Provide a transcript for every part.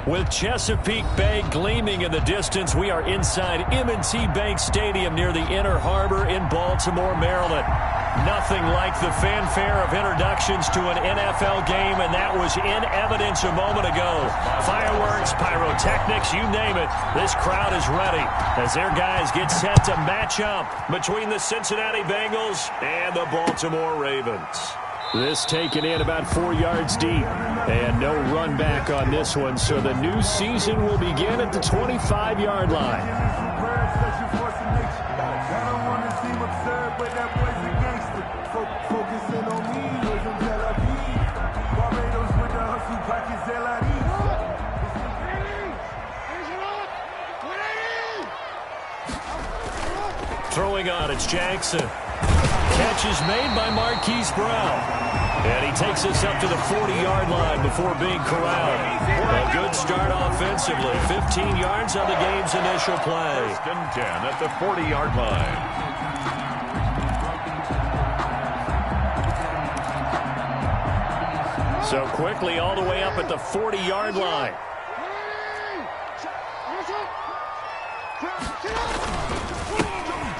With Chesapeake Bay gleaming in the distance, we are inside M&T Bank Stadium near the Inner Harbor in Baltimore, Maryland. Nothing like the fanfare of introductions to an NFL game, and that was in evidence a moment ago. Fireworks, pyrotechnics, you name it. This crowd is ready as their guys get set to match up between the Cincinnati Bengals and the Baltimore Ravens. This taken in about 4 yards deep. And no run back on this one, so the new season will begin at the 25-yard line. Throwing on, it's Jackson. Catch is made by Marquise Brown. And he takes us up to the 40-yard line before being corralled. A good start offensively. 15 yards on the game's initial play. 1st and 10 at the 40-yard line. So quickly all the way up at the 40-yard line.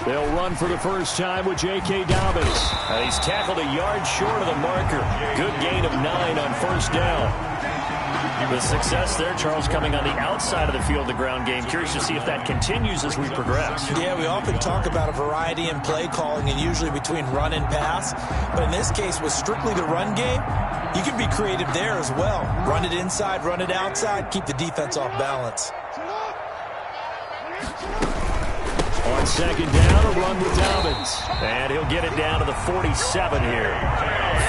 They'll run for the first time with J.K. Dobbins. And he's tackled a yard short of the marker. Good gain of 9 on 1st down. The success there, Charles, coming on the outside of the field, the ground game. Curious to see if that continues as we progress. Yeah, we often talk about a variety in play calling and usually between run and pass. But in this case, with strictly the run game, you can be creative there as well. Run it inside, run it outside, keep the defense off balance. On 2nd down, a run with Dobbins. And he'll get it down to the 47 here.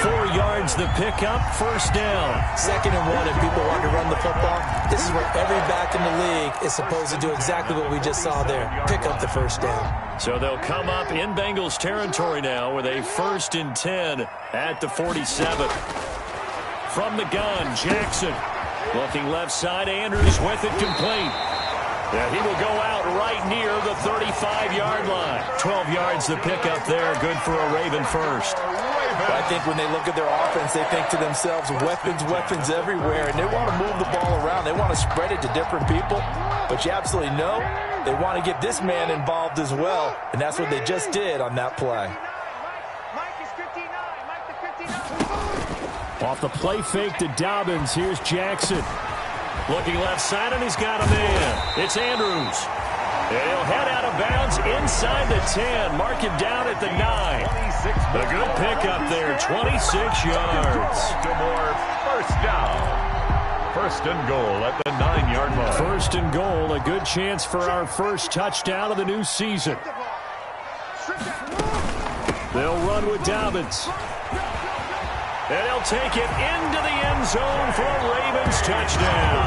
4 yards the pickup, 1st down. 2nd and 1, if people want to run the football, this is where every back in the league is supposed to do exactly what we just saw there. Pick up the 1st down. So they'll come up in Bengals territory now with a 1st and 10 at the 47. From the gun, Jackson. Looking left side, Andrews with it complete. Yeah, he will go out right near the 35-yard line. 12 yards the pickup there. Good for a Raven first. I think when they look at their offense, they think to themselves, weapons, weapons everywhere. And they want to move the ball around. They want to spread it to different people. But you absolutely know they want to get this man involved as well. And that's what they just did on that play. Off the play fake to Dobbins. Here's Jackson. Looking left side, and he's got a man. It's Andrews. And he'll head out of bounds inside the 10. Mark him down at the 9. A good pickup there, 26 yards. Baltimore, 1st down. 1st and goal at the 9-yard line. 1st and goal, a good chance for our first touchdown of the new season. They'll run with Dobbins. And he'll take it into the end zone for a Ravens touchdown.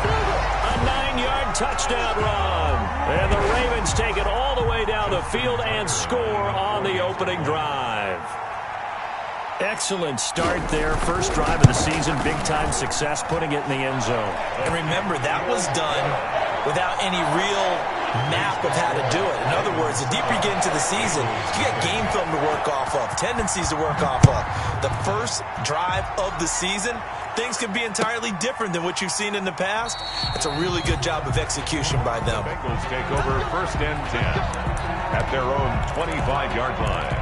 A 9-yard touchdown run. And the Ravens take it all the way down the field and score on the opening drive. Excellent start there. First drive of the season. Big-time success putting it in the end zone. And remember, that was done without any real map of how to do it. In other words, the deeper you get into the season, you got game film to work off of, tendencies to work off of. The first drive of the season, things can be entirely different than what you've seen in the past. It's a really good job of execution by them. The Bengals take over 1st and 10 at their own 25-yard line.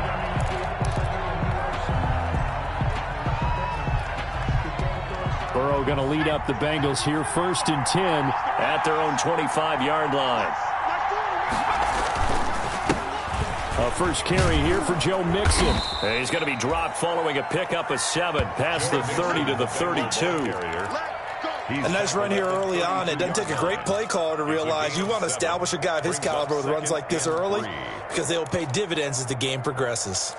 Burrow going to lead up the Bengals here, 1st and 10 at their own 25-yard line. A first carry here for Joe Mixon. And he's going to be dropped following a pickup of 7 past the 30 to the 32. A nice run here early on. It doesn't take a great play caller to realize you want to establish a guy of his caliber with runs like this early because they will pay dividends as the game progresses.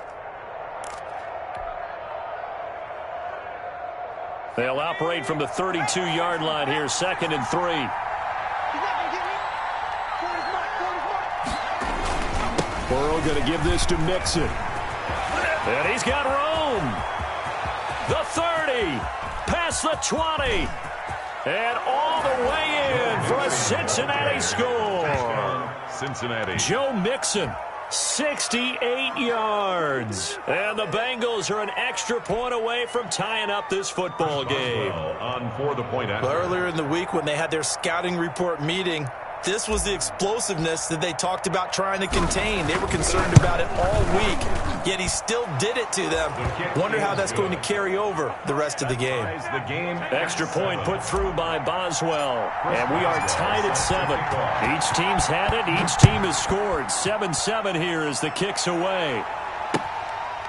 They'll operate from the 32-yard line here, 2nd and 3. Burrow going to give this to Mixon. And he's got room. The 30, past the 20, and all the way in for a Cincinnati score. Cincinnati. Joe Mixon, 68 yards. And the Bengals are an extra point away from tying up this football game. On for the point after. Earlier in the week when they had their scouting report meeting, this was the explosiveness that they talked about trying to contain. They were concerned about it all week, yet he still did it to them. Wonder how that's going to carry over the rest of the game. Extra point put through by Boswell. And we are tied at 7. Each team's had it. Each team has scored. 7-7 here as the kick's away.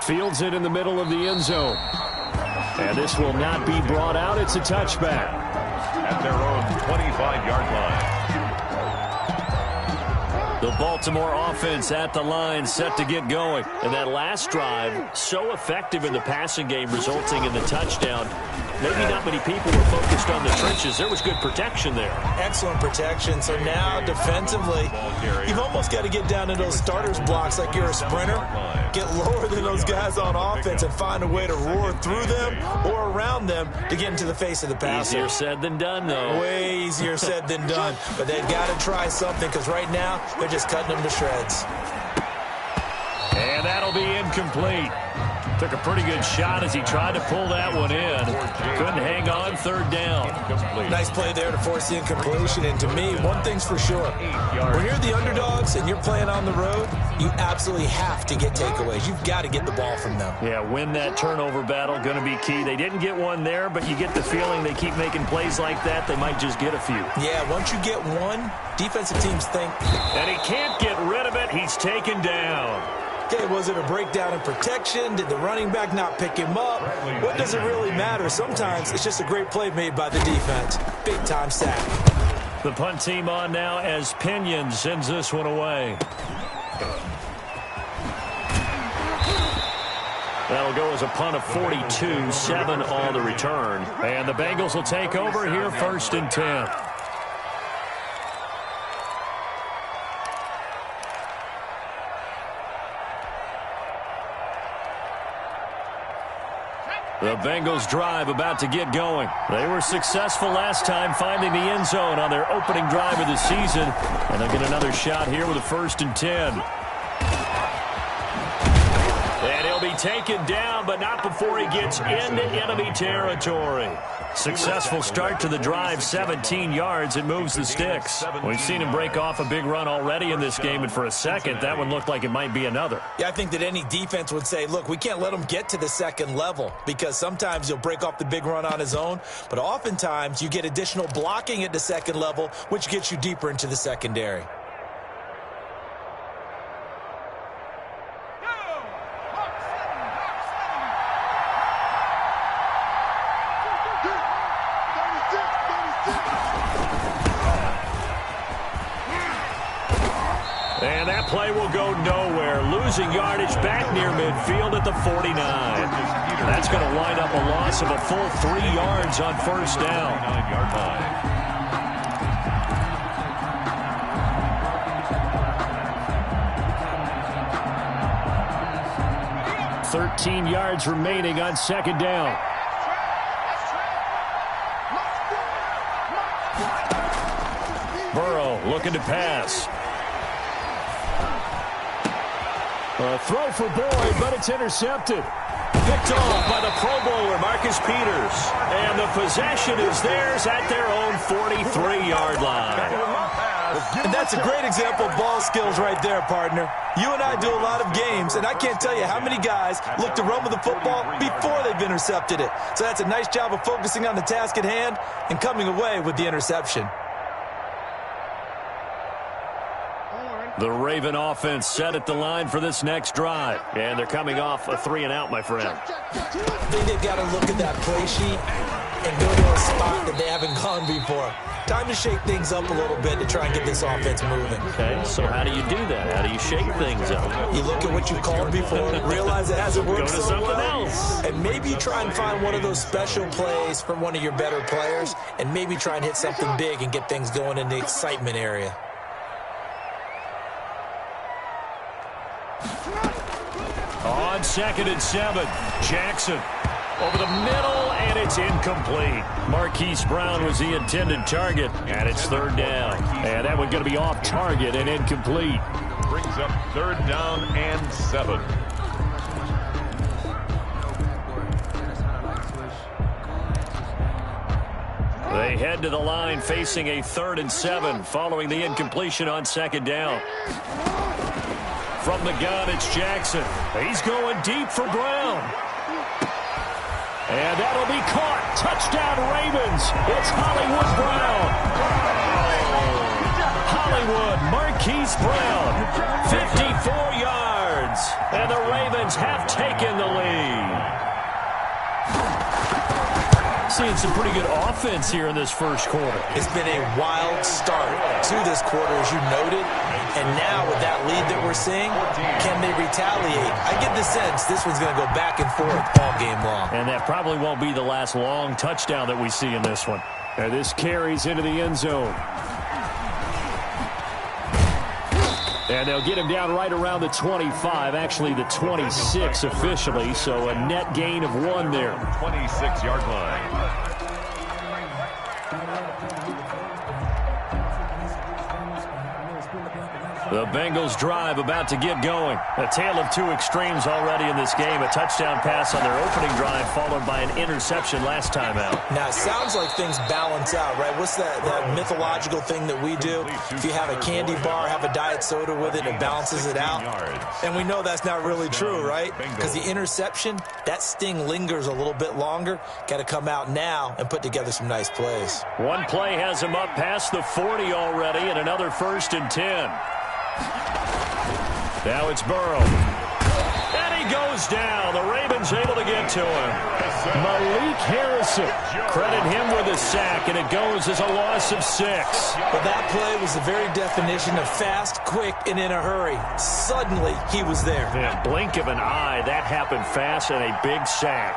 Fields it in the middle of the end zone. And this will not be brought out. It's a touchback. At their own 25-yard line. The Baltimore offense at the line, set to get going. And that last drive, so effective in the passing game, resulting in the touchdown. Maybe not many people were focused on the trenches. There was good protection there. Excellent protection. So now, defensively, you've almost got to get down to those starters blocks like you're a sprinter. Get lower than those guys on offense and find a way to roar through them or around them to get into the face of the passer. Easier said than done, though. Way easier said than done. But they've got to try something because right now, they're just cutting them to shreds. And that'll be incomplete. Took a pretty good shot as he tried to pull that one in. Couldn't hang on, third down. Nice play there to force the incompletion. And to me, one thing's for sure. When you're the underdogs and you're playing on the road, you absolutely have to get takeaways. You've got to get the ball from them. Yeah, win that turnover battle, going to be key. They didn't get one there, but you get the feeling they keep making plays like that, they might just get a few. Yeah, once you get one, defensive teams think. And he can't get rid of it. He's taken down. Okay, was it a breakdown in protection? Did the running back not pick him up? What does it really matter? Sometimes it's just a great play made by the defense. Big-time sack. The punt team on now as Pinion sends this one away. That'll go as a punt of 42, 7 on the return. And the Bengals will take over here, 1st and 10. The Bengals drive about to get going. They were successful last time finding the end zone on their opening drive of the season. And they'll get another shot here with a 1st and 10. And he'll be taken down, but not before he gets into enemy territory. Successful start to the drive, 17 yards. It moves the sticks. We've seen him break off a big run already in this game, and for a second, that one looked like it might be another. Yeah, I think that any defense would say, look, we can't let him get to the second level because sometimes he'll break off the big run on his own, but oftentimes you get additional blocking at the second level, which gets you deeper into the secondary. And that play will go nowhere. Losing yardage back near midfield at the 49. That's going to wind up a loss of a full 3 yards on 1st down. 13 yards remaining on 2nd down. Burrow looking to pass. A throw for Boyd, but it's intercepted. Picked off by the Pro Bowler, Marcus Peters. And the possession is theirs at their own 43-yard line. And that's a great example of ball skills right there, partner. You and I do a lot of games, and I can't tell you how many guys look to run with the football before they've intercepted it. So that's a nice job of focusing on the task at hand and coming away with the interception. The Raven offense set at the line for this next drive. And they're coming off a 3-and-out, my friend. I think they've got to look at that play sheet and go to a spot that they haven't gone before. Time to shake things up a little bit to try and get this offense moving. Okay, so how do you do that? How do you shake things up? You look at what you've called before, realize it hasn't worked Go to so something well, else. and maybe you try and find one of those special plays from one of your better players, and maybe try and hit something big and get things going in the excitement area. On 2nd and 7, Jackson over the middle, and it's incomplete. Marquise Brown was the intended target, and it's 3rd down. And that one's going to be off target and incomplete. brings up 3rd down and 7. They head to the line facing a 3rd and 7 following the incompletion on 2nd down. From the gun, it's Jackson. He's going deep for Brown. And that'll be caught. Touchdown, Ravens. It's Hollywood Brown. Hollywood, Marquise Brown, 54 yards. And the Ravens have taken the lead. Seeing some pretty good offense here in this first quarter. It's been a wild start to this quarter, as you noted. And now with that lead that we're seeing, can they retaliate? I get the sense this one's going to go back and forth all game long. And that probably won't be the last long touchdown that we see in this one. And this carries into the end zone. And they'll get him down right around the 25, actually the 26 officially, so a net gain of 1 there. 26-yard line. The Bengals drive about to get going. A tale of 2 extremes already in this game. A touchdown pass on their opening drive followed by an interception last time out. Now, it sounds like things balance out, right? What's that mythological thing that we do? If you have a candy bar, have a diet soda with it, it balances it out. And we know that's not really true, right? Because the interception, that sting lingers a little bit longer. Got to come out now and put together some nice plays. One play has him up past the 40 already, and another 1st and 10. Now it's Burrow. And he goes down. The Ravens able to get to him. Malik Harrison. Credit him with a sack, and it goes as a loss of 6. Well, that play was the very definition of fast, quick, and in a hurry. Suddenly, he was there. Yeah, blink of an eye. That happened fast and a big sack.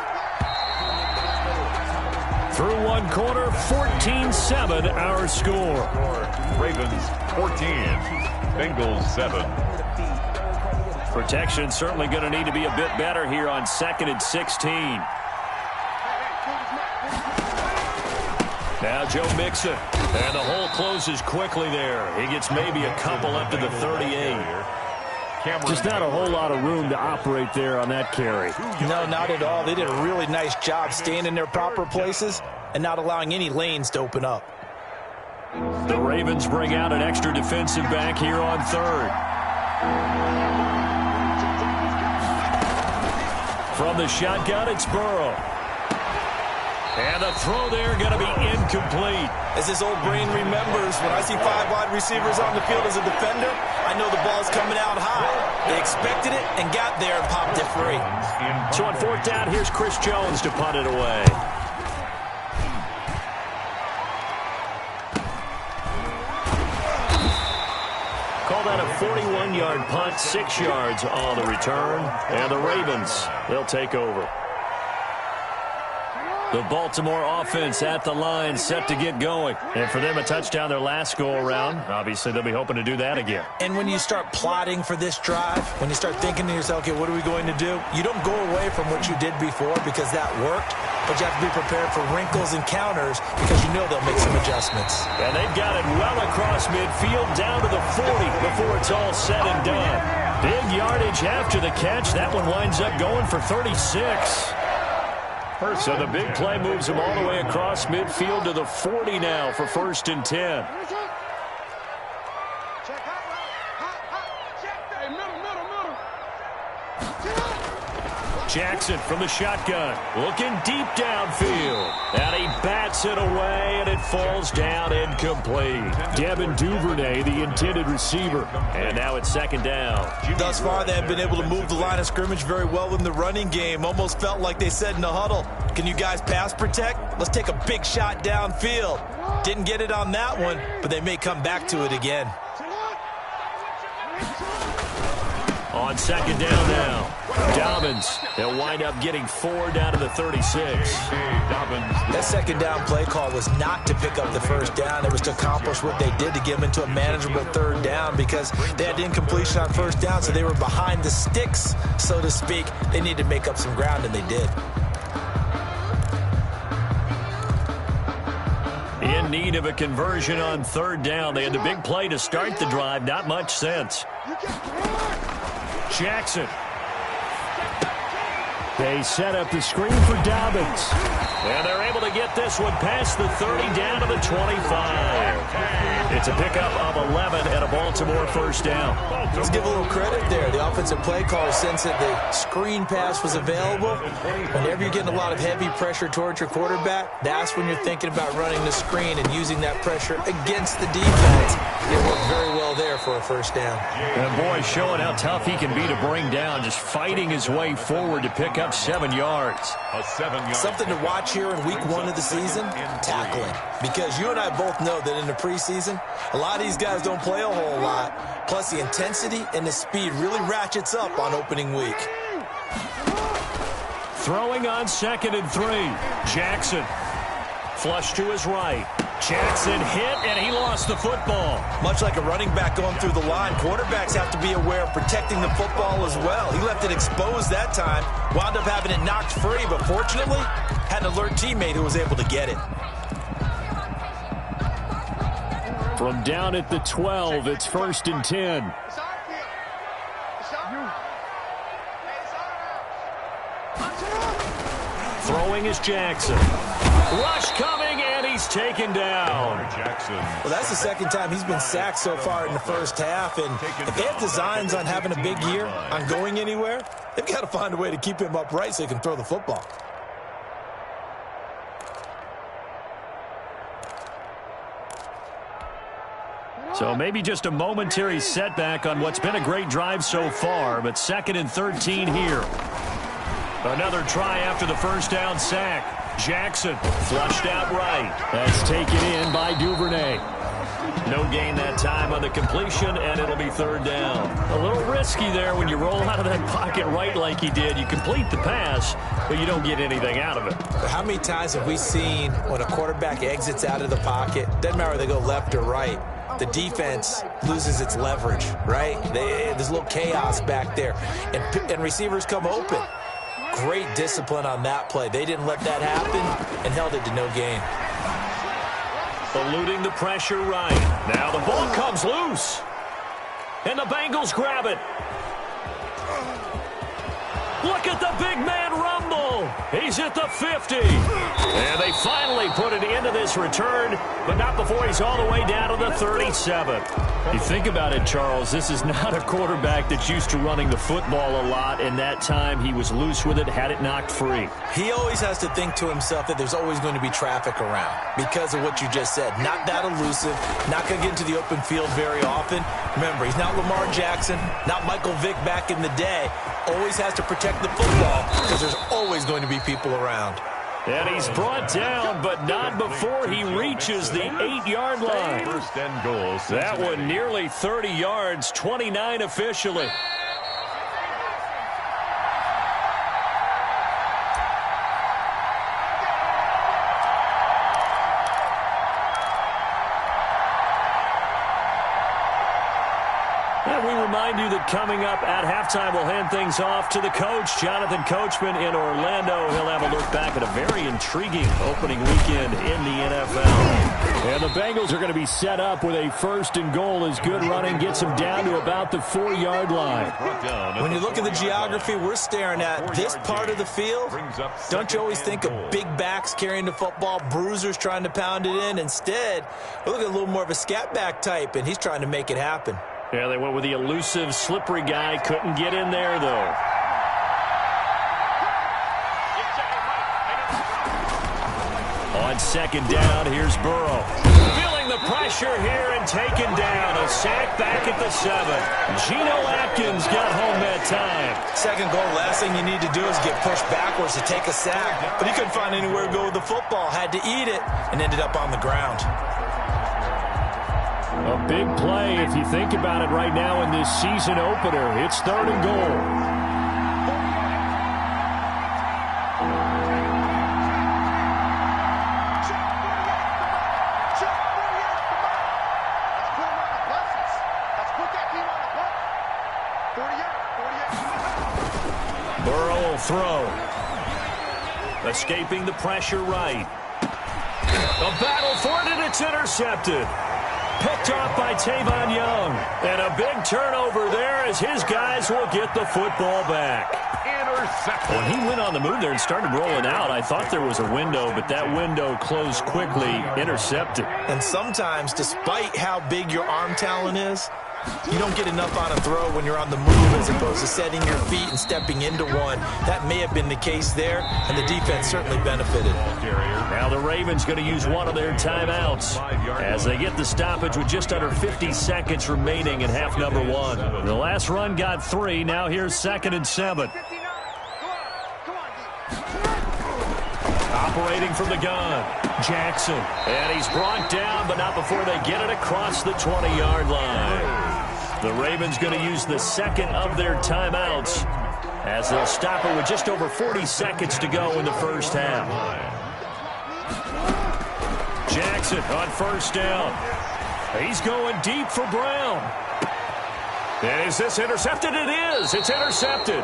Through one quarter, 14-7 our score. Ravens 14. Bengals 7. Protection certainly going to need to be a bit better here on 2nd and 16. Now Joe Mixon. And the hole closes quickly there. He gets maybe a couple up to the 38. Just not a whole lot of room to operate there on that carry. No, not at all. They did a really nice job staying in their proper places and not allowing any lanes to open up. The Ravens bring out an extra defensive back here on 3rd. From the shotgun, it's Burrow. And the throw there going to be incomplete. As his old brain remembers, when I see 5 wide receivers on the field as a defender, I know the ball's coming out high. They expected it and got there and popped it free. So on 4th down, here's Chris Jones to punt it away. Call that a 41-yard punt, 6 yards on the return. And the Ravens, they'll take over. The Baltimore offense at the line, set to get going. And for them, a touchdown their last go-around. Obviously, they'll be hoping to do that again. And when you start plotting for this drive, when you start thinking to yourself, okay, what are we going to do? You don't go away from what you did before because that worked, but you have to be prepared for wrinkles and counters because you know they'll make some adjustments. And they've got it well across midfield down to the 40 before it's all said and done. Big yardage after the catch. That one winds up going for 36. So the big play moves him all the way across midfield to the 40 now for 1st and 10. Jackson from the shotgun, looking deep downfield. And he bats it away, and it falls down incomplete. Devin Duvernay, the intended receiver. And now it's 2nd down. Thus far, they have been able to move the line of scrimmage very well in the running game. Almost felt like they said in the huddle, can you guys pass protect? Let's take a big shot downfield. Didn't get it on that one, but they may come back to it again. On 2nd down now, Dobbins. They'll wind up getting 4 down to the 36. That 2nd down play call was not to pick up the 1st down. It was to accomplish what they did to get them into a manageable 3rd down because they had incompletion on 1st down, so they were behind the sticks, so to speak. They needed to make up some ground, and they did. In in need of a conversion on third down. They had the big play to start the drive. Not much sense. Jackson. They set up the screen for Dobbins. And they're able to get this one past the 30 down to the 25. It's a pickup of 11 and a Baltimore first down. Let's give a little credit there. The offensive play caller sensed that the screen pass was available. Whenever you're getting a lot of heavy pressure towards your quarterback, that's when you're thinking about running the screen and using that pressure against the defense. It worked very well there for a first down. And boy, showing how tough he can be to bring down, just fighting his way forward to pick up 7 yards. A 7-yard. Something to watch here in week 1 of the season, tackling. Because you and I both know that in the preseason, a lot of these guys don't play a whole lot. Plus, the intensity and the speed really ratchets up on opening week. Throwing on 2nd and 3. Jackson. Flush to his right. Jackson hit, and he lost the football. Much like a running back going through the line, quarterbacks have to be aware of protecting the football as well. He left it exposed that time, wound up having it knocked free, but fortunately, had an alert teammate who was able to get it. From down at the 12, it's 1st and 10. Throwing is Jackson. Rush coming, and he's taken down. Jackson. Well, that's the second time he's been sacked so far in the first half, and if they have designs on having a big year, on going anywhere, they've got to find a way to keep him upright so he can throw the football. So maybe just a momentary setback on what's been a great drive so far, but 2nd and 13 here. Another try after the first down sack. Jackson flushed out right. That's taken in by Duvernay. No gain that time on the completion, and it'll be 3rd down. A little risky there when you roll out of that pocket right like he did. You complete the pass, but you don't get anything out of it. How many times have we seen when a quarterback exits out of the pocket, doesn't matter whether they go left or right, the defense loses its leverage, right? There's a little chaos back there, and receivers come open. Great discipline on that play. They didn't let that happen and held it to no gain. Eluding the pressure right. Now the ball comes loose. And the Bengals grab it. Look at the big man rumble. He's at the 50. And they finally put it into this return, but not before he's all the way down to the 37. You think about it, Charles, this is not a quarterback that's used to running the football a lot, and that time he was loose with it, had it knocked free. He always has to think to himself that there's always going to be traffic around because of what you just said. Not that elusive, not going to get into the open field very often. Remember, he's not Lamar Jackson, not Michael Vick back in the day. Always has to protect the football because there's always going to be people around. And he's brought down, but not before he reaches the 8-yard line. 1st and goal. That one nearly 30 yards, 29 officially. Remind you that coming up at halftime, we'll hand things off to the coach, Jonathan Coachman in Orlando. He'll have a look back at a very intriguing opening weekend in the NFL. And the Bengals are going to be set up with a 1st and goal as good running gets them down to about the 4-yard line. When you look at the geography we're staring at, this part of the field, don't you always think of big backs carrying the football, bruisers trying to pound it in? Instead, we're looking at a little more of a scat back type, and he's trying to make it happen. Yeah, they went with the elusive, slippery guy. Couldn't get in there, though. On 2nd down, here's Burrow. Feeling the pressure here and taken down. A sack back at the 7. Geno Atkins got home that time. 2nd goal, last thing you need to do is get pushed backwards to take a sack. But he couldn't find anywhere to go with the football. Had to eat it and ended up on the ground. A big play if you think about it right now in this season opener. It's 3rd and goal. Burrow will throw. Escaping the pressure right. A battle for it, and it's It's intercepted. Picked off by Tavon Young. And a big turnover there as his guys will get the football back. Intercepted. When he went on the move there and started rolling out, I thought there was a window, but that window closed quickly. Intercepted. And sometimes, despite how big your arm talent is, you don't get enough on a throw when you're on the move as opposed to setting your feet and stepping into one. That may have been the case there, and the defense certainly benefited. Now the Ravens going to use one of their timeouts as they get the stoppage with just under 50 seconds remaining in half number one. The last run got 3. Now here's 2nd and 7. Operating from the gun, Jackson. And he's brought down, but not before they get it across the 20-yard line. The Ravens going to use the second of their timeouts as they'll stop it with just over 40 seconds to go in the first half. Jackson on first down. He's going deep for Brown. And is this intercepted? It is. It's intercepted.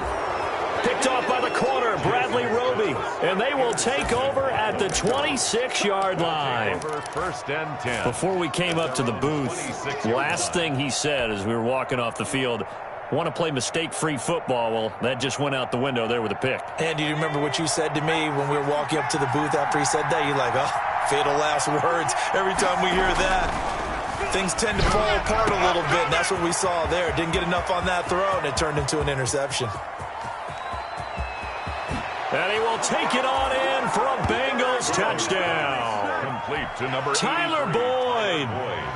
Picked off by the corner, Bradley Roby. And they will take over at the 26-yard line. First and 10. Before we came up to the booth, last thing he said as we were walking off the field, want to play mistake-free football. Well, that just went out the window there with a pick. And do you remember what you said to me when we were walking up to the booth after he said that? You're like, oh, fatal last words. Every time we hear that, things tend to fall apart a little bit, and that's what we saw there. Didn't get enough on that throw, and it turned into an interception. And he will take it on in for a Bengals touchdown. Complete to number Tyler Boyd,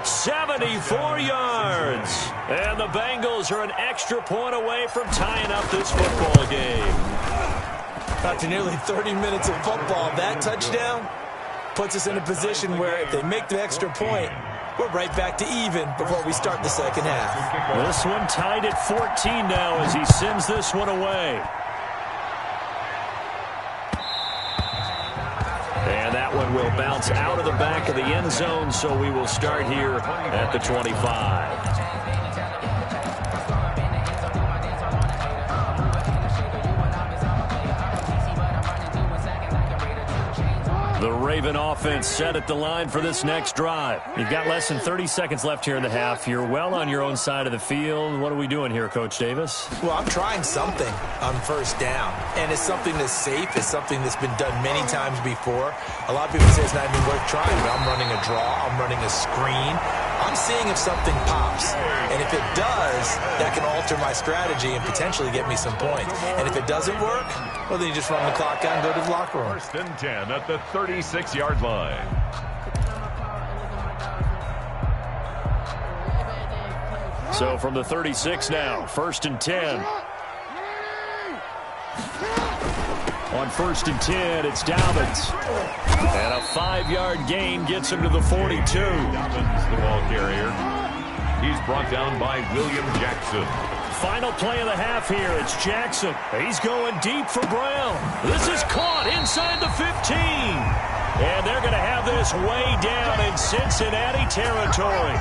74 yards. And the Bengals are an extra point away from tying up this football game. After nearly 30 minutes of football, that touchdown puts us in a position where if they make the extra point, we're right back to even before we start the second half. This one tied at 14 now as he sends this one away. And that one will bounce out of the back of the end zone, so we will start here at the 25. The Raven offense set at the line for this next drive. You've got less than 30 seconds left here in the half. You're well on your own side of the field. What are we doing here, Coach Davis? Well, I'm trying something on first down, and it's something that's safe. It's something that's been done many times before. A lot of people say it's not even worth trying, but I'm running a draw. I'm running a screen. I'm seeing if something pops, and if it does, that can alter my strategy and potentially get me some points. And if it doesn't work, well, then you just run the clock out and go to the locker room. First and 10 at the 36-yard line. So from the 36 now, 1st and 10. On 1st and 10, it's Dobbins. And a 5-yard gain gets him to the 42. Dobbins, the ball carrier. He's brought down by William Jackson. Final play of the half here. It's Jackson. He's going deep for Brown. This is caught inside the 15. And they're going to have this way down in Cincinnati territory.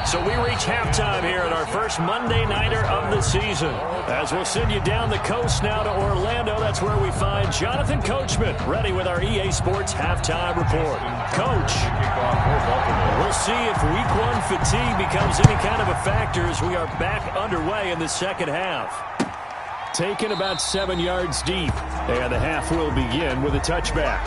So we reach halftime here at our first Monday Nighter of the season. As we'll send you down the coast now to Orlando, that's where we find Jonathan Coachman, ready with our EA Sports halftime report. Coach, we'll see if Week 1 fatigue becomes any kind of a factor as we are back underway in the second half. Taken about 7 yards deep, and the half will begin with a touchback.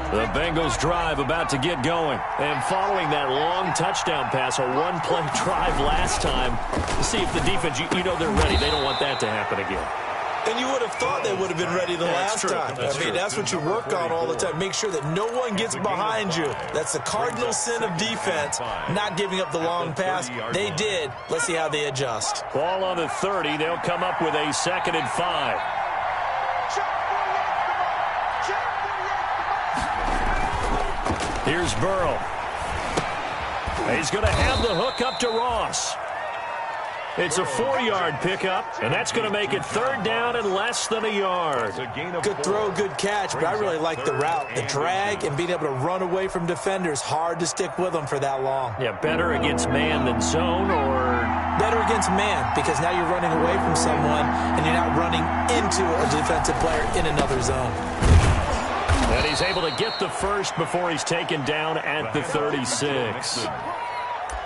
The Bengals drive about to get going. And following that long touchdown pass, a one-play drive last time, to see if the defense, you know they're ready. They don't want that to happen again. And you would have thought they would have been ready the last time. I mean, that's what you work on all the time. Make sure that no one gets behind you. That's the cardinal sin of defense, not giving up the long pass. They did. Let's see how they adjust. Ball on the 30. They'll come up with a 2nd and 5. Here's Burrow. He's going to have the hook up to Ross. It's a 4-yard pickup, and that's going to make it 3rd down and less than a yard. Good throw, good catch, but I really like the route. The drag and being able to run away from defenders, hard to stick with them for that long. Yeah, better against man than zone, or? Better against man, because now you're running away from someone, and you're not running into a defensive player in another zone. And he's able to get the first before he's taken down at the 36.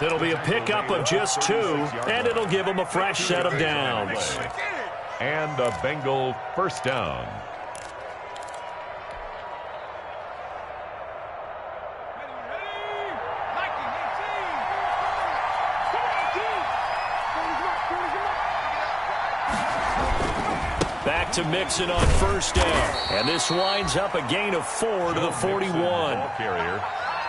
It'll be a pickup of just 2, and it'll give him a fresh set of downs. And a Bengal first down. Back to Mixon on first down. And this winds up a gain of 4 to the 41.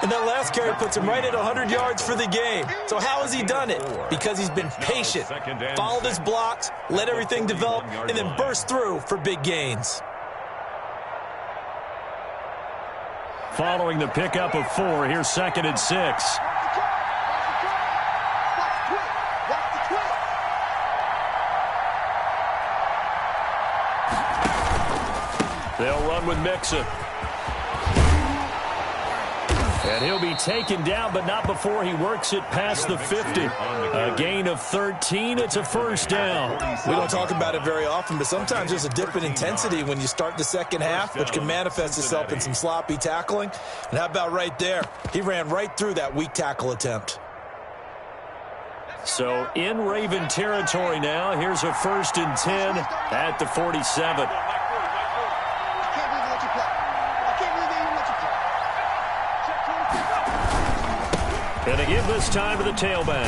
And that last carry puts him right at 100 yards for the game. So how has he done it? Because he's been patient, followed his blocks, let everything develop, and then burst through for big gains. Following the pickup of 4, here's 2nd and 6. They'll run with Mixon. And he'll be taken down, but not before he works it past the 50. A gain of 13. It's a first down. We don't talk about it very often, but sometimes there's a dip in intensity when you start the second half, which can manifest itself in some sloppy tackling. And how about right there? He ran right through that weak tackle attempt. So in Raven territory now. Here's a 1st and 10 at the 47. And they give this time to the tailback.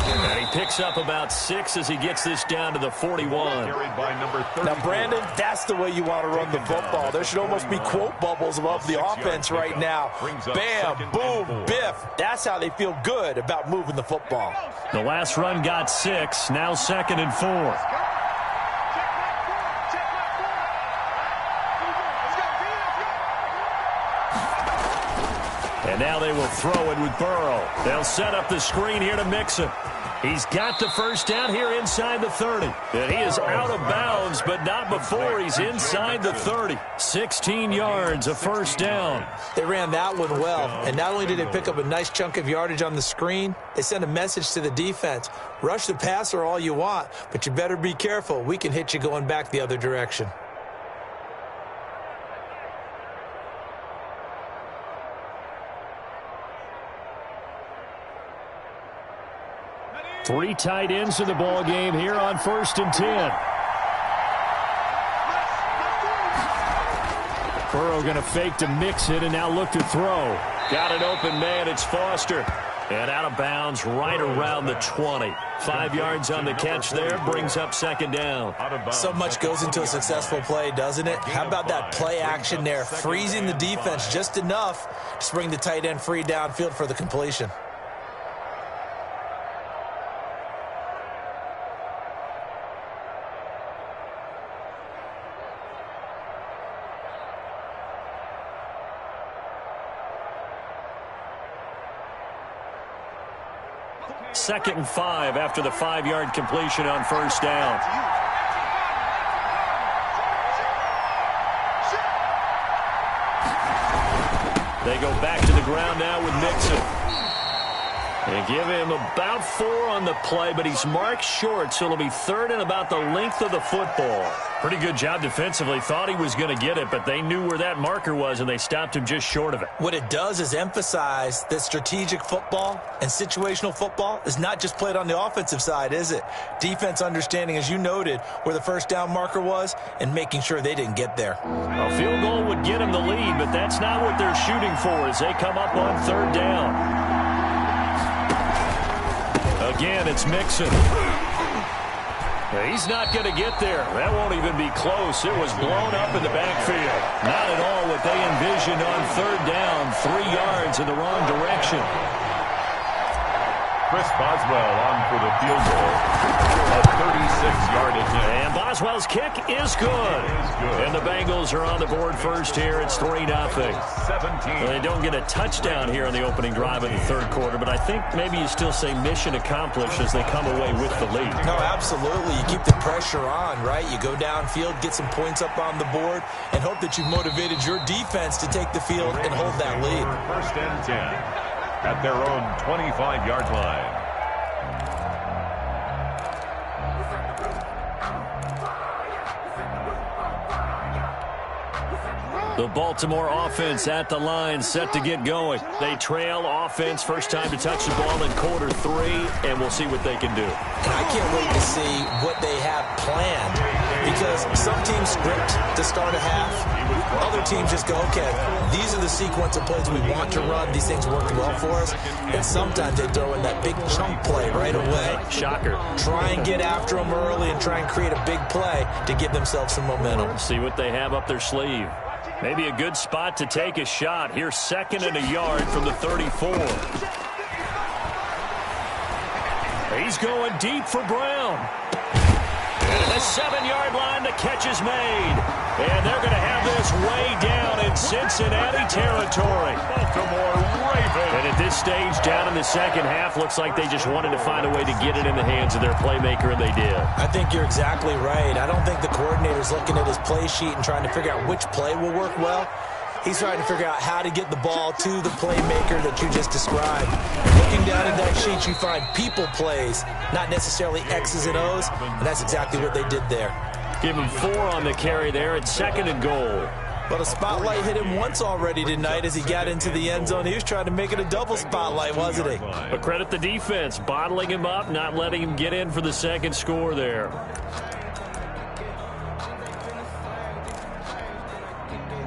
And he picks up about 6 as he gets this down to the 41. Now, Brandon, that's the way you want to run the football. There should almost be quote bubbles above the offense right now. Bam, boom, biff. That's how they feel good about moving the football. The last run got 6. Now 2nd and 4. And now they will throw it with Burrow. They'll set up the screen here to Mixon. He's got the first down here inside the 30. And he is out of bounds, but not before he's inside the 30. 16 yards, a first down. They ran that one well. And not only did they pick up a nice chunk of yardage on the screen, they sent a message to the defense. Rush the passer all you want, but you better be careful. We can hit you going back the other direction. Three tight ends in the ball game here on 1st and 10. Burrow going to fake to mix it and now look to throw. Got an open man. It's Foster. And out of bounds right around the 20. 5 yards on the catch there. Brings up 2nd down. So much goes into a successful play, doesn't it? How about that play action there? Freezing the defense just enough to bring the tight end free downfield for the completion. Second and 5 after the 5-yard completion on first down. They go back to the ground now with Mixon. They give him about 4 on the play, but he's marked short, so it'll be 3rd and about the length of the football. Pretty good job defensively. Thought he was going to get it, but they knew where that marker was, and they stopped him just short of it. What it does is emphasize that strategic football and situational football is not just played on the offensive side, is it? Defense understanding, as you noted, where the first down marker was and making sure they didn't get there. A field goal would get them the lead, but that's not what they're shooting for as they come up on 3rd down. Again, it's Mixon. He's not going to get there. That won't even be close. It was blown up in the backfield. Not at all what they envisioned on 3rd down. 3 yards in the wrong direction. Chris Boswell on for the field goal. A 36-yard attempt. And Boswell's kick is good. And the Bengals are on the board first here. It's 3-0. 17. They don't get a touchdown here in the opening drive of the third quarter, but I think maybe you still say mission accomplished as they come away with the lead. No, absolutely. You keep the pressure on, right? You go downfield, get some points up on the board, and hope that you've motivated your defense to take the field and hold that lead. First and 10 at their own 25-yard line. The Baltimore offense at the line, set to get going. They trail offense, first time to touch the ball in quarter 3, and we'll see what they can do. And I can't wait to see what they have planned, because some teams script to start a half. Other teams just go, okay, these are the sequence of plays we want to run. These things work well for us. And sometimes they throw in that big chunk play right away. Shocker. Try and get after them early and try and create a big play to give themselves some momentum. See what they have up their sleeve. Maybe a good spot to take a shot. Here's 2nd and a yard from the 34. He's going deep for Brown. And at the 7-yard line, the catch is made. And they're going to have this way down in Cincinnati territory. Baltimore Ravens. And at this stage, down in the second half, looks like they just wanted to find a way to get it in the hands of their playmaker, and they did. I think you're exactly right. I don't think the coordinator's looking at his play sheet and trying to figure out which play will work well. He's trying to figure out how to get the ball to the playmaker that you just described. Looking down at that sheet, you find people plays, not necessarily X's and O's, and that's exactly what they did there. Give him 4 on the carry there at 2nd and goal. But a spotlight hit him once already tonight as he got into the end zone. He was trying to make it a double spotlight, wasn't he? But credit the defense, bottling him up, not letting him get in for the second score there.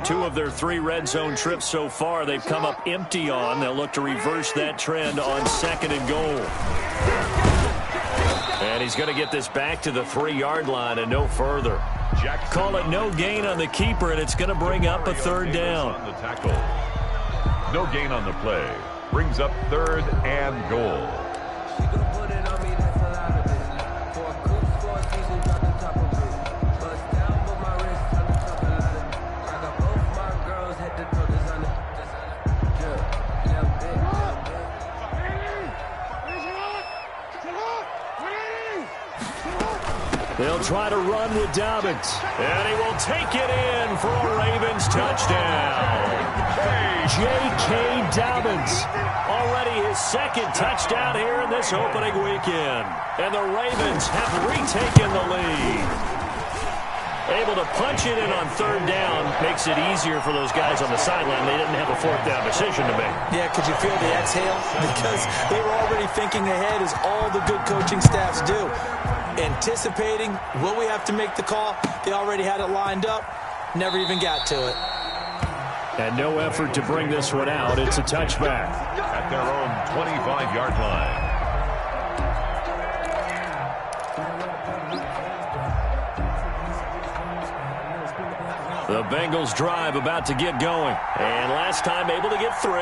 2 of their 3 red zone trips so far, they've come up empty on. They'll look to reverse that trend on 2nd and goal. And he's going to get this back to the 3-yard line and no further. Call it no gain on the keeper, and it's going to bring up a 3rd down. On the tackle. No gain on the play. Brings up 3rd and goal. They'll try to run with Dobbins. And he will take it in for a Ravens touchdown. J.K. Dobbins. Already his 2nd touchdown here in this opening weekend. And the Ravens have retaken the lead. Able to punch it in on 3rd down makes it easier for those guys on the sideline. They didn't have a 4th down decision to make. Yeah, could you feel the exhale? Because they were already thinking ahead, as all the good coaching staffs do. Anticipating, will we have to make the call? They already had it lined up. Never even got to it. And no effort to bring this one out. It's a touchback. At their own 25-yard line. The Bengals drive about to get going. And last time able to get 3.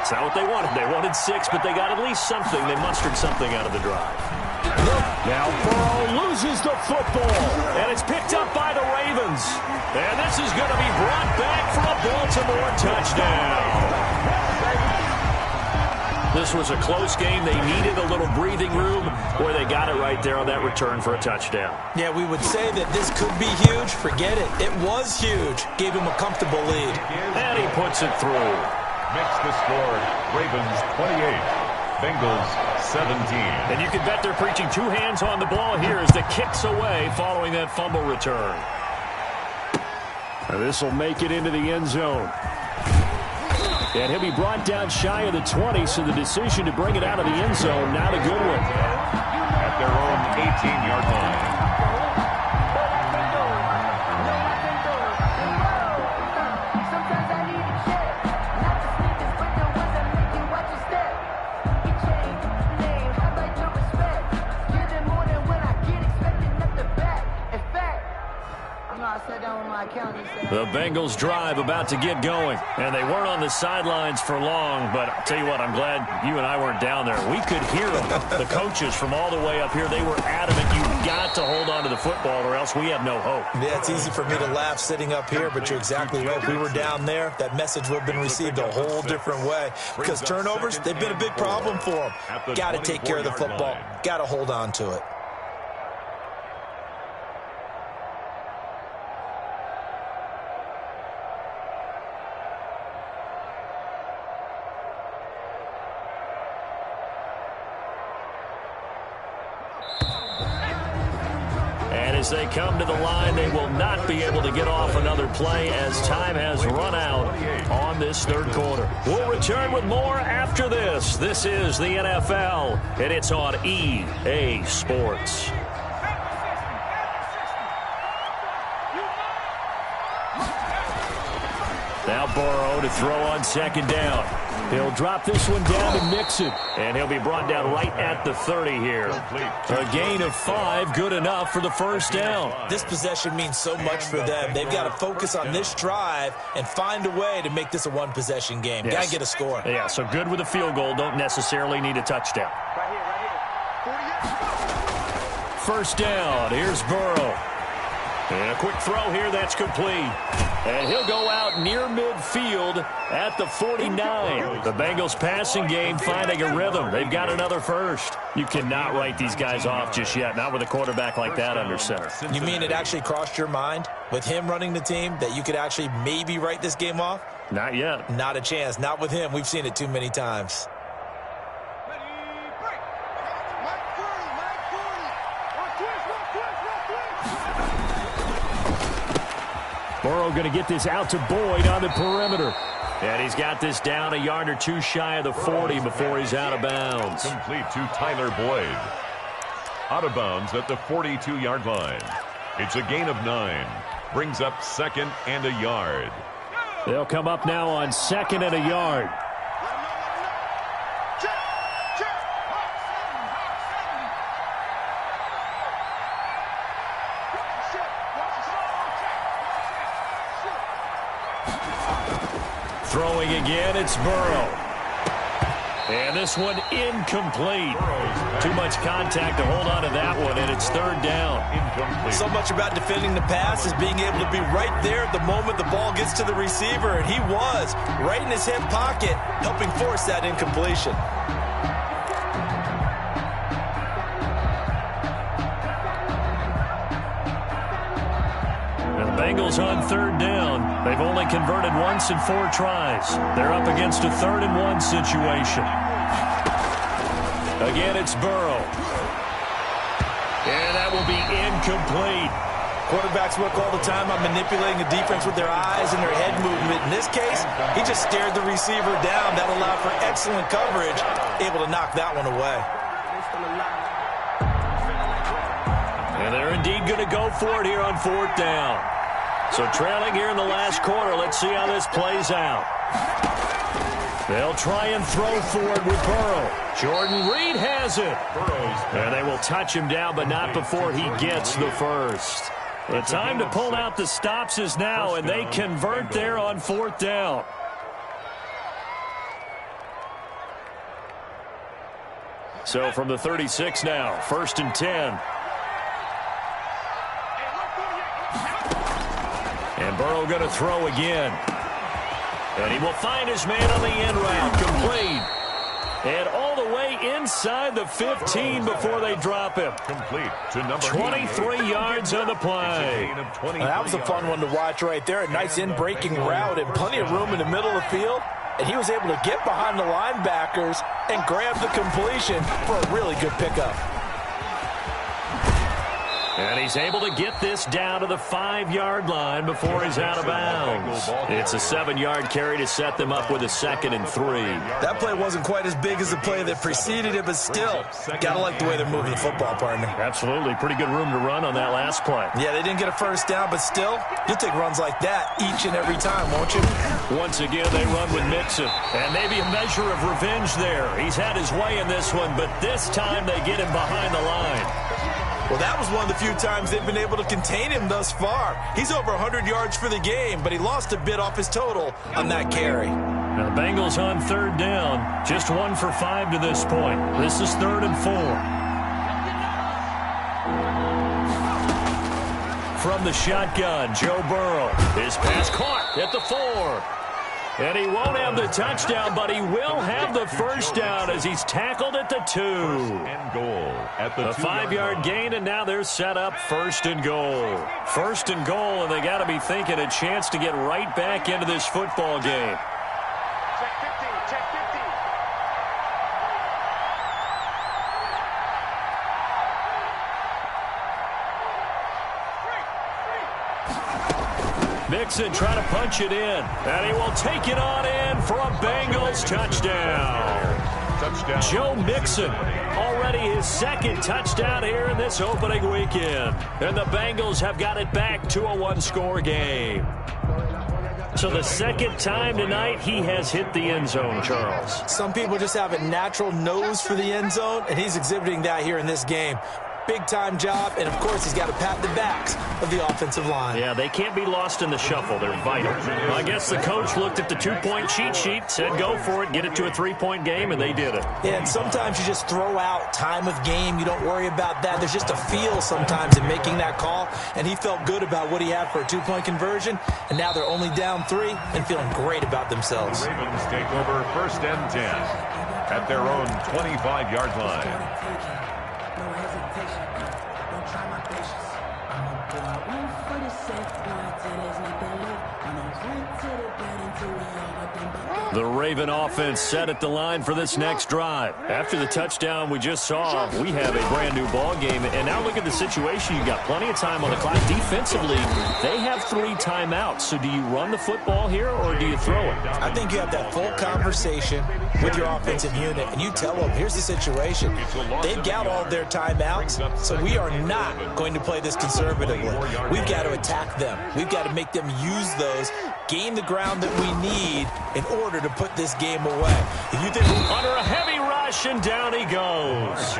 It's not what they wanted. They wanted 6, but they got at least something. They mustered something out of the drive. Now Burrow loses the football, and it's picked up by the Ravens. And this is going to be brought back for a Baltimore touchdown. This was a close game. They needed a little breathing room, where they got it right there on that return for a touchdown. Yeah, we would say that this could be huge. Forget it. It was huge. Gave him a comfortable lead. And he puts it through. Makes the score Ravens 28, Bengals 17. And you can bet they're preaching 2 hands on the ball here as the kick's away following that fumble return. And this will make it into the end zone. And he'll be brought down shy of the 20, so the decision to bring it out of the end zone, not a good one. At their own 18-yard line. The Bengals drive about to get going, and they weren't on the sidelines for long, but I'll tell you what, I'm glad you and I weren't down there. We could hear them, the coaches from all the way up here. They were adamant, you've got to hold on to the football or else we have no hope. Yeah, it's easy for me to laugh sitting up here, but you're exactly right. If we were down there, that message would have been received a whole different way, because turnovers, they've been a big problem for them. Got to take care of the football. Got to hold on to it. As they come to the line, they will not be able to get off another play as time has run out on this third quarter. We'll return with more after this. This is the NFL, and it's on EA Sports. Now Burrow to throw on second down. He'll drop this one down to Mixon, and he'll be brought down right at the 30 here. A gain of 5, good enough for the first down. This possession means so much for them. They've got to focus on this drive and find a way to make this a one-possession game. Yes. Got to get a score. Yeah, so good with a field goal. Don't necessarily need a touchdown. First down. Here's Burrow. And a quick throw here, that's complete. And he'll go out near midfield at the 49. The Bengals passing game finding a rhythm. They've got another first. You cannot write these guys off just yet, not with a quarterback like that under center. You mean it actually crossed your mind with him running the team that you could actually maybe write this game off? Not yet. Not a chance. Not with him. We've seen it too many times. Burrow going to get this out to Boyd on the perimeter. And he's got this down a yard or two shy of the 40 before he's out of bounds. Complete to Tyler Boyd. Out of bounds at the 42-yard line. It's a gain of 9. Brings up second and a yard. They'll come up now on second and a yard. Throwing again, it's Burrow. And this one incomplete. Too much contact to hold on to that one, and it's third down. Incomplete. So much about defending the pass is being able to be right there at the moment the ball gets to the receiver, and he was right in his hip pocket, helping force that incompletion. Bengals on third down. They've only converted once in 4 tries. They're up against a 3rd-and-1 situation. Again, it's Burrow. And that will be incomplete. Quarterbacks work all the time on manipulating the defense with their eyes and their head movement. In this case, he just stared the receiver down. That allowed for excellent coverage, able to knock that one away. And they're indeed going to go for it here on 4th down. So trailing here in the last quarter, let's see how this plays out. They'll try and throw forward with Burrow. Jordan Reed has it. And they will touch him down, but not before he gets the first. The time to pull out the stops is now, and they convert there on 4th down. So from the 36 now, 1st and 10. And Burrow going to throw again. And he will find his man on the end route. Complete. And all the way inside the 15 before they drop him. Complete to number 23 yards on the play. That was a fun one to watch right there. A nice in-breaking route and plenty of room in the middle of the field. And he was able to get behind the linebackers and grab the completion for a really good pickup. And he's able to get this down to the 5-yard line before he's out of bounds. It's a 7-yard carry to set them up with a 2nd and 3. That play wasn't quite as big as the play that preceded it, but still, gotta like the way they're moving the football, partner. Absolutely. Pretty good room to run on that last play. Yeah, they didn't get a first down, but still, you'll take runs like that each and every time, won't you? Once again, they run with Mixon. And maybe a measure of revenge there. He's had his way in this one, but this time they get him behind the line. Well, that was one of the few times they've been able to contain him thus far. He's over 100 yards for the game, but he lost a bit off his total on that carry. Now the Bengals on third down, just 1 for 5 to this point. This is 3rd and 4. From the shotgun, Joe Burrow. His pass caught at the 4. And he won't have the touchdown, but he will have the first down as he's tackled at the 2. And goal at the 5-yard gain, and now they're set up 1st and goal. 1st and goal, and they got to be thinking a chance to get right back into this football game. Check 50, check 50. Mixon trying to punch it in, and he will take it on in for a Bengals touchdown. Joe Mixon, already his 2nd touchdown here in this opening weekend. And the Bengals have got it back to a 1-score game. So the 2nd time tonight he has hit the end zone, Charles. Some people just have a natural nose for the end zone, and he's exhibiting that here in this game. Big-time job, and, of course, he's got to pat the backs of the offensive line. Yeah, they can't be lost in the shuffle. They're vital. Well, I guess the coach looked at the 2-point cheat sheet, said go for it, get it to a 3-point game, and they did it. Yeah, and sometimes you just throw out time of game. You don't worry about that. There's just a feel sometimes in making that call, and he felt good about what he had for a 2-point conversion, and now they're only down 3 and feeling great about themselves. The Ravens take over 1st and 10 at their own 25-yard line. The Raven offense set at the line for this next drive. After the touchdown we just saw, we have a brand-new ball game. And now look at the situation. You've got plenty of time on the clock. Defensively, they have 3 timeouts. So do you run the football here or do you throw it? I think you have that full conversation with your offensive unit, and you tell them, here's the situation. They've got all their timeouts, so we are not going to play this conservatively. We've got to attack them. We've got to make them use those, gain the ground that we need in order to put this game away. If you think under a heavy rush, and down he goes.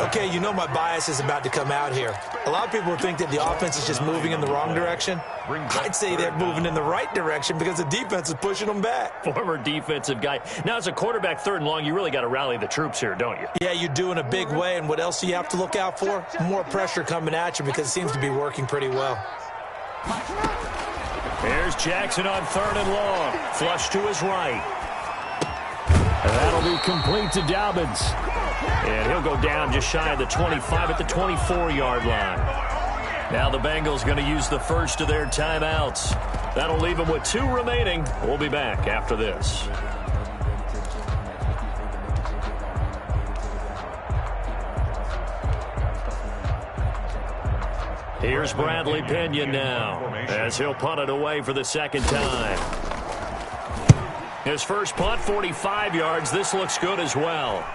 Okay, you know my bias is about to come out here. A lot of people think that the offense is just moving in the wrong direction. I'd say they're moving in the right direction because the defense is pushing them back. Former defensive guy. Now, as a quarterback 3rd and long, you really got to rally the troops here, don't you? Yeah, you do in a big way, and what else do you have to look out for? More pressure coming at you because it seems to be working pretty well. Here's Jackson on 3rd and long. Flush to his right. And that'll be complete to Dobbins. And he'll go down just shy of the 25 at the 24-yard line. Now the Bengals going to use the first of their timeouts. That'll leave them with 2 remaining. We'll be back after this. Here's Bradley Pinion now as he'll punt it away for the 2nd time. His first punt, 45 yards. This looks good as well.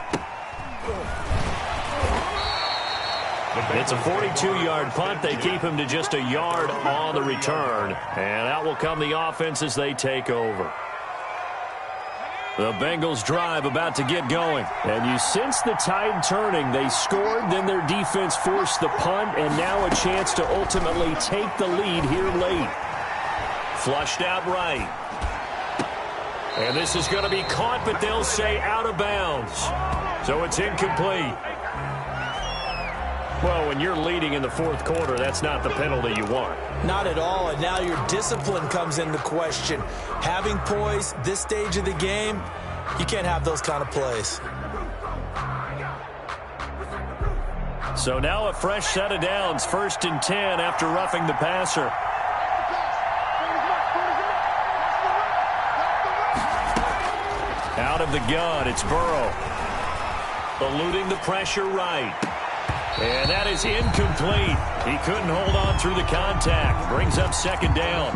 It's a 42-yard punt. They keep him to just a yard on the return. And out will come the offense as they take over. The Bengals drive about to get going. And you sense the tide turning. They scored, then their defense forced the punt, and now a chance to ultimately take the lead here late. Flushed out right. And this is going to be caught, but they'll say out of bounds. So it's incomplete. Well, when you're leading in the 4th quarter, that's not the penalty you want. Not at all, and now your discipline comes into question. Having poise this stage of the game, you can't have those kind of plays. So now a fresh set of downs, 1st and 10 after roughing the passer. Out of the gun, it's Burrow. Eluding the pressure right. And that is incomplete. He couldn't hold on through the contact. Brings up 2nd down.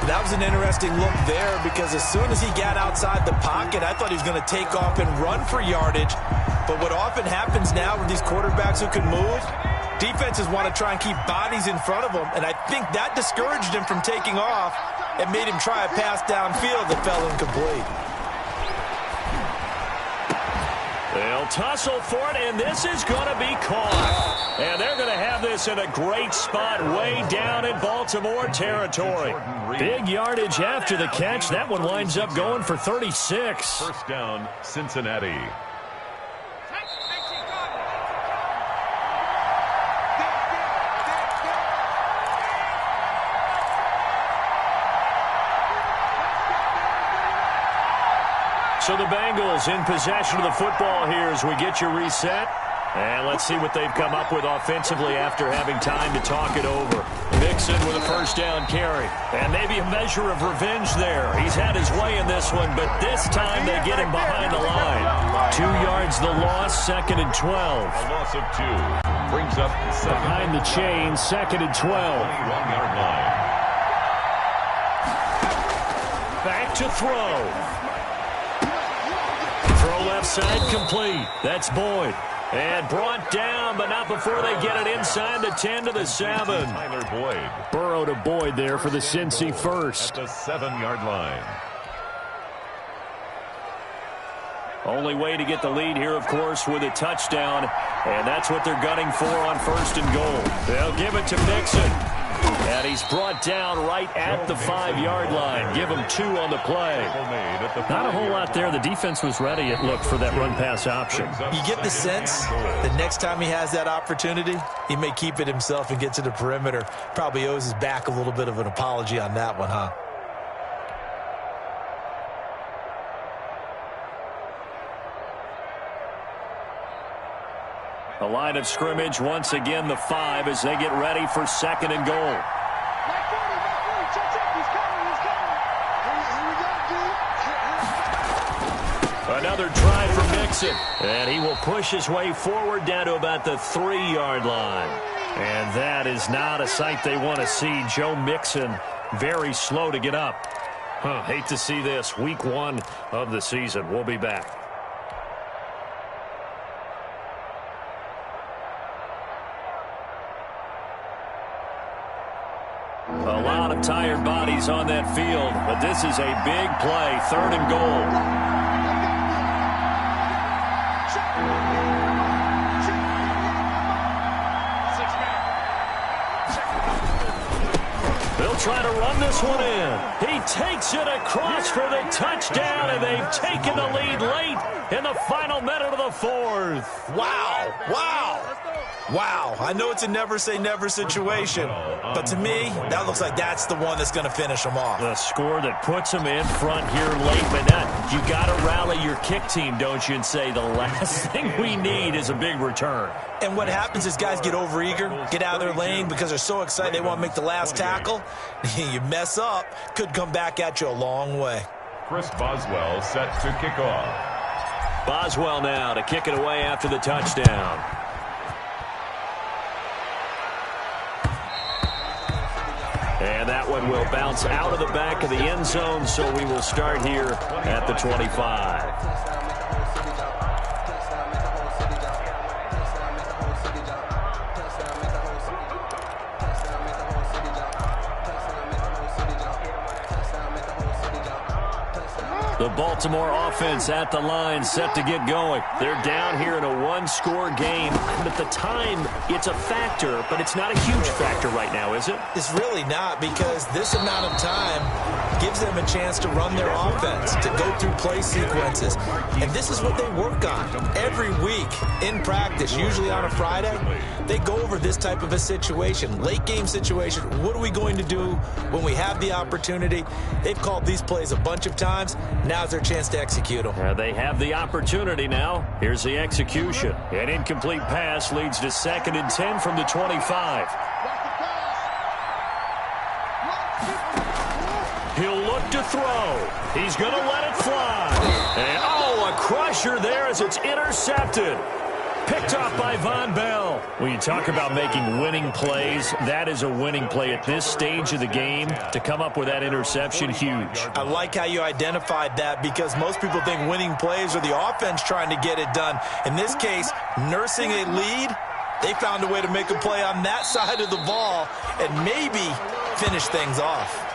That was an interesting look there because as soon as he got outside the pocket, I thought he was going to take off and run for yardage. But what often happens now with these quarterbacks who can move, defenses want to try and keep bodies in front of them. And I think that discouraged him from taking off and made him try a pass downfield that fell incomplete. They'll tussle for it, and this is going to be caught. And they're going to have this in a great spot way down in Baltimore territory. Big yardage after the catch. That one winds up going for 36. First down, Cincinnati. So the Bengals in possession of the football here as we get you reset. And let's see what they've come up with offensively after having time to talk it over. Mixon with a first down carry. And maybe a measure of revenge there. He's had his way in this one, but this time they get him behind the line. 2 yards the loss, 2nd and 12. A loss of 2. Brings up behind the chain, 2nd and 12. 21-yard line. Back to throw. Throw left side complete. That's Boyd. And brought down, but not before they get it inside the 10 to the 7. Tyler Boyd. Burrow to Boyd there for the Cincy first. At the 7-yard line. Only way to get the lead here, of course, with a touchdown. And that's what they're gunning for on 1st and goal. They'll give it to Mixon. And he's brought down right at the 5-yard line. Give him 2 on the play. Not a whole lot there. The defense was ready, it looked, for that run-pass option. You get the sense that next time he has that opportunity, he may keep it himself and get to the perimeter. Probably owes his back a little bit of an apology on that one, huh? The line of scrimmage, once again, the 5 as they get ready for 2nd and goal. Another try for Mixon. And he will push his way forward down to about the 3-yard line. And that is not a sight they want to see. Joe Mixon very slow to get up. Hate to see this. Week 1 of the season. We'll be back. A lot of tired bodies on that field, but this is a big play, 3rd and goal. They'll try to run this one in. He takes it across for the touchdown, and they've taken the lead late in the final minute of the 4th. Wow, wow. Wow, I know it's a never-say-never situation, but to me, that looks like that's the one that's going to finish them off. The score that puts them in front here late, but you got to rally your kick team, don't you, and say the last thing we need is a big return. And what happens is guys get overeager, get out of their lane because they're so excited they want to make the last tackle. You mess up, could come back at you a long way. Chris Boswell set to kick off. Boswell now to kick it away after the touchdown. And that one will bounce out of the back of the end zone, so we will start here at the 25. The Baltimore offense at the line, set to get going. They're down here in a 1-score game. And at the time, it's a factor, but it's not a huge factor right now, is it? It's really not, because this amount of time gives them a chance to run their offense, to go through play sequences. And this is what they work on every week in practice, usually on a Friday. They go over this type of a situation, late game situation. What are we going to do when we have the opportunity? They've called these plays a bunch of times. Now's their chance to execute them. They have the opportunity now. Here's the execution. An incomplete pass leads to 2nd and 10 from the 25. He'll look to throw. He's going to let it fly. And, a crusher there as it's intercepted. Picked off by Von Bell. When you talk about making winning plays, that is a winning play at this stage of the game. To come up with that interception, huge. I like how you identified that, because most people think winning plays are the offense trying to get it done. In this case, nursing a lead, they found a way to make a play on that side of the ball and maybe finish things off.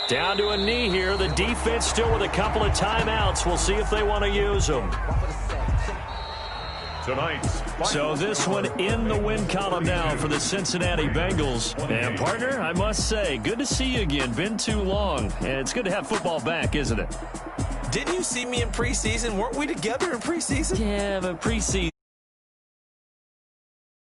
Down to a knee here. The defense still with a couple of timeouts. We'll see if they want to use them. So this one in the win column now for the Cincinnati Bengals. And, partner, I must say, good to see you again. Been too long. And it's good to have football back, isn't it? Didn't you see me in preseason? Weren't we together in preseason? Yeah, but preseason.